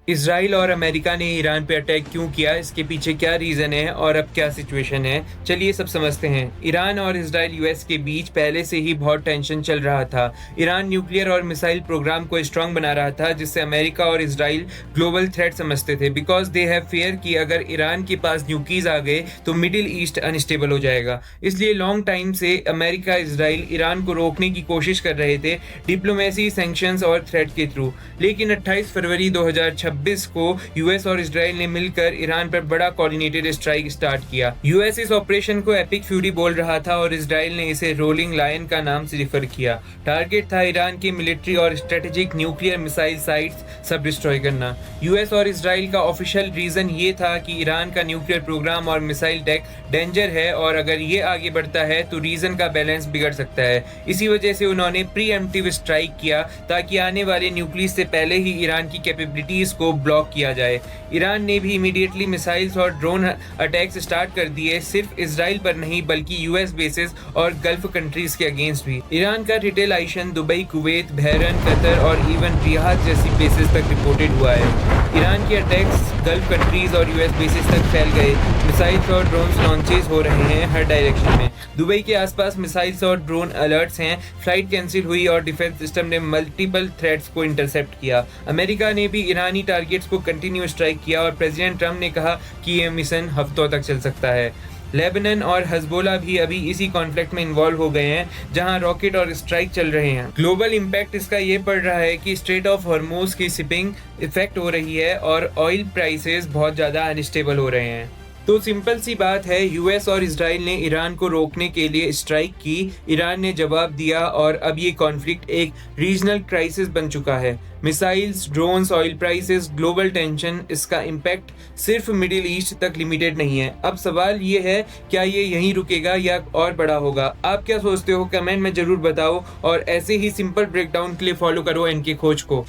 Israel और America ने Iran पे अटैक क्यों किया, इसके पीछे क्या रीज़न है और अब क्या सिचुएशन है, चलिए सब समझते हैं। ईरान और इजराइल यूएस के बीच पहले से ही बहुत टेंशन चल रहा था। ईरान न्यूक्लियर और मिसाइल प्रोग्राम को स्ट्रांग बना रहा था, जिससे अमेरिका और इजराइल ग्लोबल थ्रेट समझते थे, बिकॉज दे हैव फेयर कि अगर ईरान के पास न्यूकीज आ गए तो मिडिल ईस्ट अनस्टेबल हो जाएगा। इसलिए लॉन्ग टाइम से अमेरिका इजराइल ईरान को रोकने की कोशिश कर रहे थे, डिप्लोमेसी, सैंक्शंस और थ्रेट के थ्रू। लेकिन 28 फरवरी 2026 को यूएस और इजराइल ने मिलकर ईरान पर बड़ा कोऑर्डिनेटेड स्ट्राइक स्टार्ट किया। यूएस इस ऑपरेशन को एपिक फ्यूरी बोल रहा था और इजराइल ने इसे रोलिंग लायन का नाम से रिफर किया। टारगेट था ईरान की मिलिट्री और स्ट्रेटेजिक न्यूक्लियर मिसाइल साइट्स सब डिस्ट्रॉय करना। यूएस और इजराइल का ऑफिशियल रीजन ये था कि ईरान का न्यूक्लियर प्रोग्राम और मिसाइल टेक डेंजर है और अगर ये आगे बढ़ता है तो रीजन का बैलेंस बिगड़ सकता है। इसी वजह से उन्होंने प्रीएम्प्टिव स्ट्राइक किया ताकि आने वाले न्यूक्लियस से पहले ही ईरान की कैपेबिलिटीज को ब्लॉक किया जाए। ईरान ने भी इमीडिएटली मिसाइल्स और ड्रोन अटैक्स स्टार्ट कर दिए, सिर्फ इजराइल पर नहीं बल्कि यूएस बेसेस और गल्फ कंट्रीज के अगेंस्ट भी। ईरान का रिटेलाइजेशन दुबई, कुवैत, बहरीन, कतर और इवन रियाद जैसी प्लेसेस तक रिपोर्टेड हुआ है। ईरान के अटैक्स गल्फ कंट्रीज और यूएस बेसेस तक फैल गए। मिसाइल्स और ड्रोन लॉन्चेस हो रहे हैं हर डायरेक्शन में। दुबई के आसपास मिसाइल्स और ड्रोन अलर्ट्स हैं, फ्लाइट कैंसिल हुई और डिफेंस सिस्टम ने मल्टीपल थ्रेट्स को इंटरसेप्ट किया। अमेरिका ने भी ईरानी टारगेट्स को कंटिन्यू स्ट्राइक किया और प्रेसिडेंट ट्रंप ने कहा कि यह मिशन हफ्तों तक चल सकता है। लेबनान और हजबोला भी अभी इसी कॉन्फ्लिक्ट में इन्वॉल्व हो गए हैं, जहां रॉकेट और स्ट्राइक चल रहे हैं। ग्लोबल इंपैक्ट इसका ये पड़ रहा है कि स्ट्रेट ऑफ हॉर्मोज की शिपिंग इफेक्ट हो रही है और ऑयल प्राइसेस बहुत ज़्यादा अनस्टेबल हो रहे हैं। तो सिंपल सी बात है, यूएस और इजराइल ने ईरान को रोकने के लिए स्ट्राइक की, ईरान ने जवाब दिया और अब ये कॉन्फ्लिक्ट एक रीजनल क्राइसिस बन चुका है। Missiles, drones, oil prices, global tension, इसका इम्पैक्ट सिर्फ मिडिल ईस्ट तक लिमिटेड नहीं है। अब सवाल ये है, क्या ये यहीं रुकेगा या और बड़ा होगा? आप क्या सोचते हो? कमेंट में जरूर बताओ और ऐसे ही सिंपल ब्रेकडाउन के लिए फॉलो करो एनके खोज को।